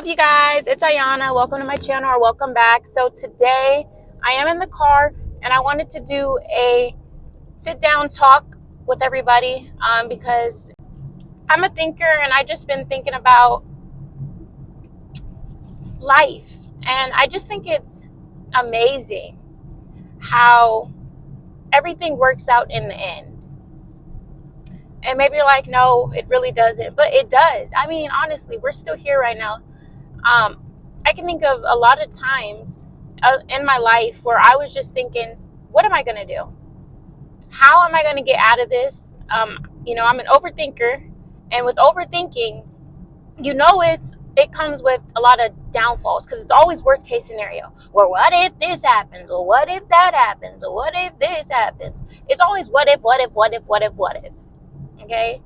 up, you guys? It's Ayanna. Welcome to my channel, or welcome back. So today I am in the car and I wanted to do a sit down talk with everybody because I'm a thinker and I just been thinking about life, and I just think it's amazing how everything works out in the end. And maybe you're like, no, it really doesn't, but it does. I mean, honestly, we're still here right now. I can think of a lot of times in my life where I was just thinking, what am I going to do? How am I going to get out of this? I'm an overthinker, and with overthinking, it comes with a lot of downfalls because it's always worst case scenario. Well, what if this happens? Or what if that happens? Or what if this happens? It's always what if, what if, what if, what if, what if. Okay?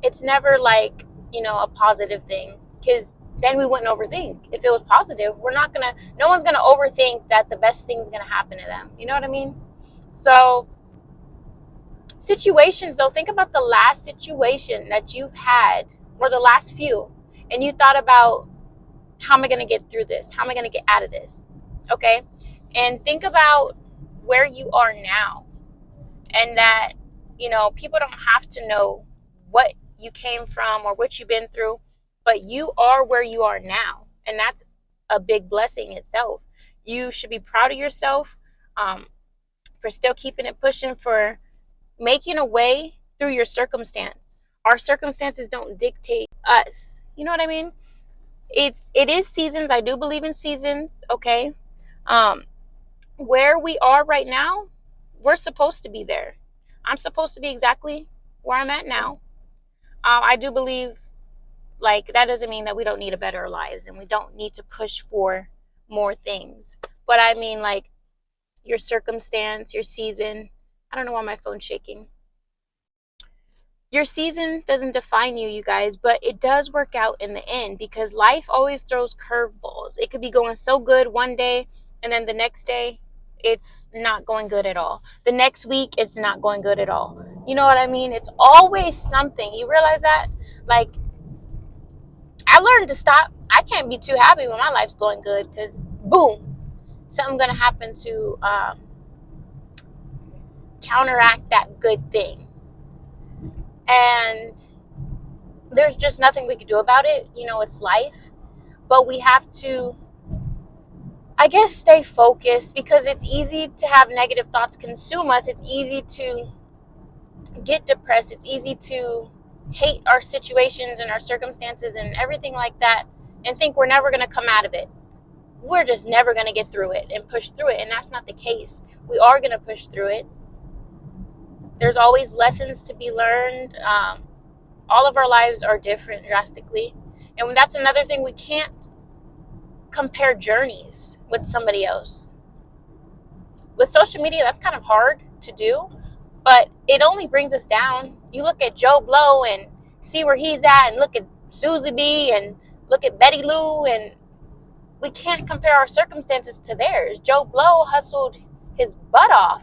It's never like, a positive thing, because then we wouldn't overthink. If it was positive, no one's gonna overthink that the best thing's gonna happen to them. You know what I mean? So situations though, think about the last situation that you've had, or the last few, and you thought about, how am I gonna get through this? How am I gonna get out of this? Okay? And think about where you are now, and that, people don't have to know what you came from or what you've been through, but you are where you are now, and that's a big blessing itself. You should be proud of yourself for still keeping it pushing, for making a way through your circumstance. Our circumstances don't dictate us. You know what I mean? It is seasons. I do believe in seasons. Okay. Where we are right now, we're supposed to be there. I'm supposed to be exactly where I'm at now. I do believe, like, that doesn't mean that we don't need a better lives and we don't need to push for more things. But I mean, like, your circumstance, your season. I don't know why my phone's shaking. Your season doesn't define you, you guys, but it does work out in the end, because life always throws curveballs. It could be going so good one day, and then the next day, it's not going good at all. The next week, it's not going good at all. You know what I mean? It's always something. You realize that? Like, I learned to stop. I can't be too happy when my life's going good, because boom, something's going to happen to counteract that good thing. And there's just nothing we can do about it. It's life. But we have to, I guess, stay focused, because it's easy to have negative thoughts consume us. It's easy to get depressed. It's easy to hate our situations and our circumstances and everything like that, and think we're never going to come out of it. We're just never going to get through it and push through it. And that's not the case. We are going to push through it. There's always lessons to be learned. All of our lives are different drastically. And that's another thing. We can't compare journeys with somebody else. With social media, that's kind of hard to do, but it only brings us down. You look at Joe Blow and see where he's at, and look at Susie B and look at Betty Lou, and we can't compare our circumstances to theirs. Joe Blow hustled his butt off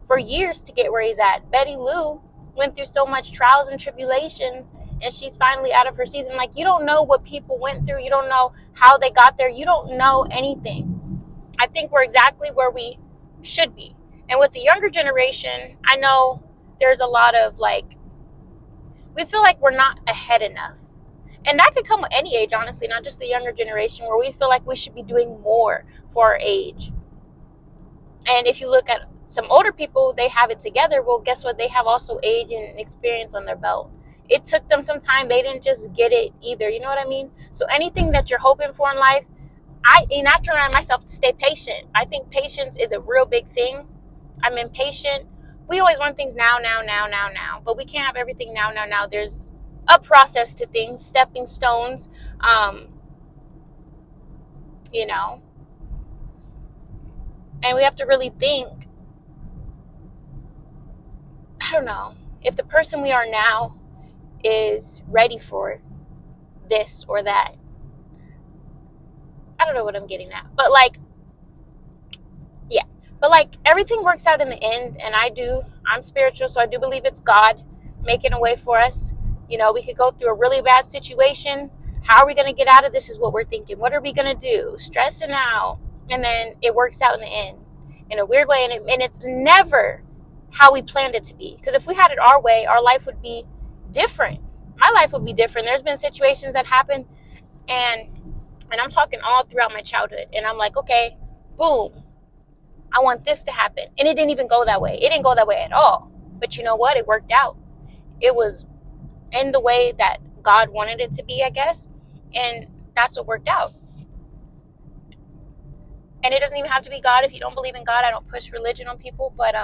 for years to get where he's at. Betty Lou went through so much trials and tribulations, and she's finally out of her season. Like, you don't know what people went through. You don't know how they got there. You don't know anything. I think we're exactly where we should be. And with the younger generation, I know there's a lot of, like, we feel like we're not ahead enough. And that could come with any age, honestly, not just the younger generation, where we feel like we should be doing more for our age. And if you look at some older people, they have it together. Well, guess what? They have also age and experience on their belt. It took them some time. They didn't just get it either. You know what I mean? So anything that you're hoping for in life, I have to remind myself to stay patient. I think patience is a real big thing. I'm impatient. We always want things now. But we can't have everything now. There's a process to things, stepping stones, and we have to really think, I don't know, if the person we are now is ready for this or that. I don't know what I'm getting at, but everything works out in the end. And I'm spiritual, so I do believe it's God making a way for us. We could go through a really bad situation, How are we going to get out of this is what we're thinking. What are we going to do? Stressing out. And then it works out in the end in a weird way. And it's never how we planned it to be. Because if we had it our way, our life would be different. My life would be different. There's been situations that happen, and I'm talking all throughout my childhood. And I'm like, okay, boom, I want this to happen. And it didn't even go that way. It didn't go that way at all. But you know what? It worked out. It was in the way that God wanted it to be, I guess. And that's what worked out. And it doesn't even have to be God. If you don't believe in God, I don't push religion on people. But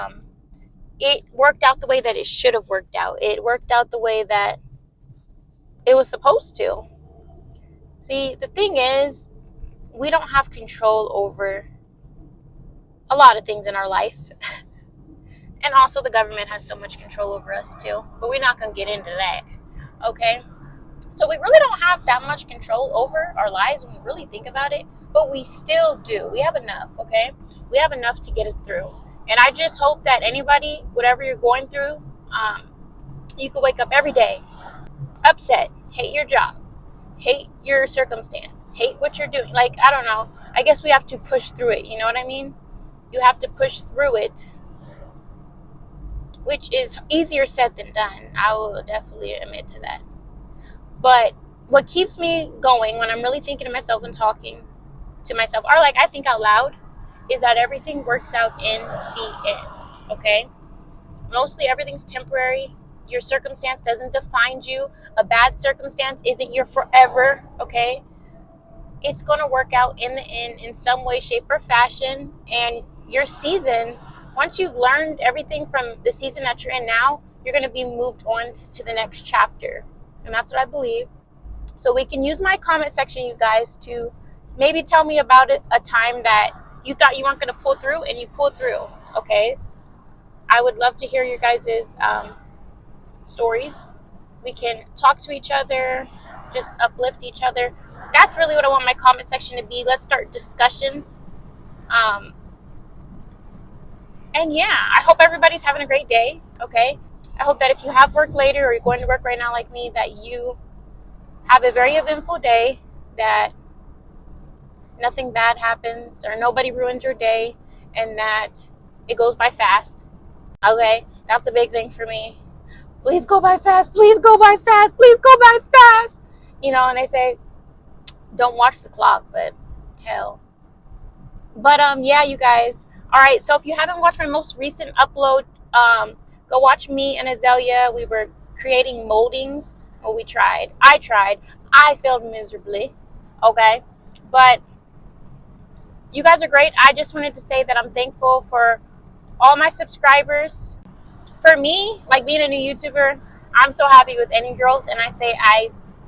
it worked out the way that it should have worked out. It worked out the way that it was supposed to. See, the thing is, we don't have control over a lot of things in our life. And also the government has so much control over us too. But we're not going to get into that. Okay? So we really don't have that much control over our lives when we really think about it. But we still do. We have enough, okay? We have enough to get us through. And I just hope that anybody, whatever you're going through, you can wake up every day upset, hate your job, hate your circumstance, hate what you're doing. Like, I don't know. I guess we have to push through it. You know what I mean? You have to push through it, which is easier said than done. I will definitely admit to that. But what keeps me going when I'm really thinking to myself and talking to myself, or like I think out loud, is that everything works out in the end, okay? Mostly everything's temporary. Your circumstance doesn't define you. A bad circumstance isn't your forever, okay? It's going to work out in the end in some way, shape, or fashion. And your season, once you've learned everything from the season that you're in now, you're going to be moved on to the next chapter. And that's what I believe. So we can use my comment section, you guys, to maybe tell me about it, a time that you thought you weren't going to pull through and you pulled through, okay? I would love to hear your guys' stories. We can talk to each other, just uplift each other. That's really what I want my comment section to be. Let's start discussions. And yeah, I hope everybody's having a great day, okay? I hope that if you have work later or you're going to work right now like me, that you have a very eventful day, that nothing bad happens or nobody ruins your day, and that it goes by fast, okay? That's a big thing for me. Please go by fast. Please go by fast. Please go by fast. You know, and they say, don't watch the clock, but hell. But yeah, you guys. All right, so if you haven't watched my most recent upload, go watch me and Azalea. We were creating moldings. Well, we tried. I tried. I failed miserably. Okay, but you guys are great. I just wanted to say that I'm thankful for all my subscribers. For me, like being a new YouTuber, I'm so happy with any growth, and I say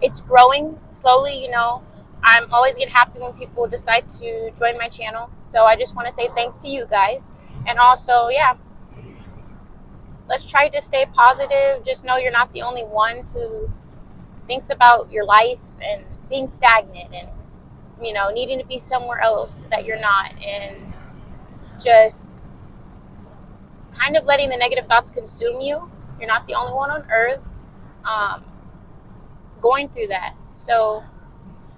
it's growing slowly, you know. I'm always get happy when people decide to join my channel. So I just want to say thanks to you guys. And also, yeah, let's try to stay positive. Just know you're not the only one who thinks about your life and being stagnant and, you know, needing to be somewhere else that you're not, and just kind of letting the negative thoughts consume you. You're not the only one on earth going through that. So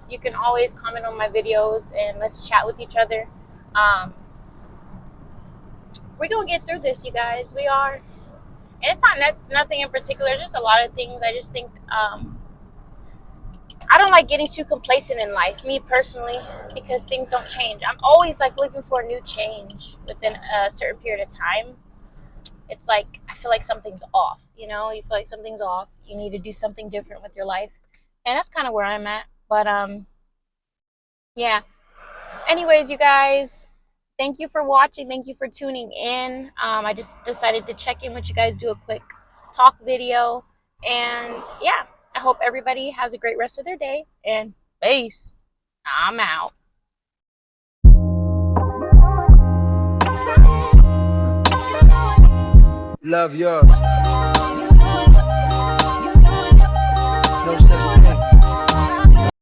you can always comment on my videos and let's chat with each other. We're going to get through this, you guys. We are. And it's not nothing in particular, just a lot of things. I just think I don't like getting too complacent in life, me personally, because things don't change. I'm always like looking for a new change within a certain period of time. It's like I feel like something's off, you know? You feel like something's off. You need to do something different with your life. And that's kind of where I'm at. But yeah. Anyways, you guys, thank you for watching. Thank you for tuning in. I just decided to check in with you guys, do a quick talk video. And yeah, I hope everybody has a great rest of their day. And peace. I'm out. Love yours.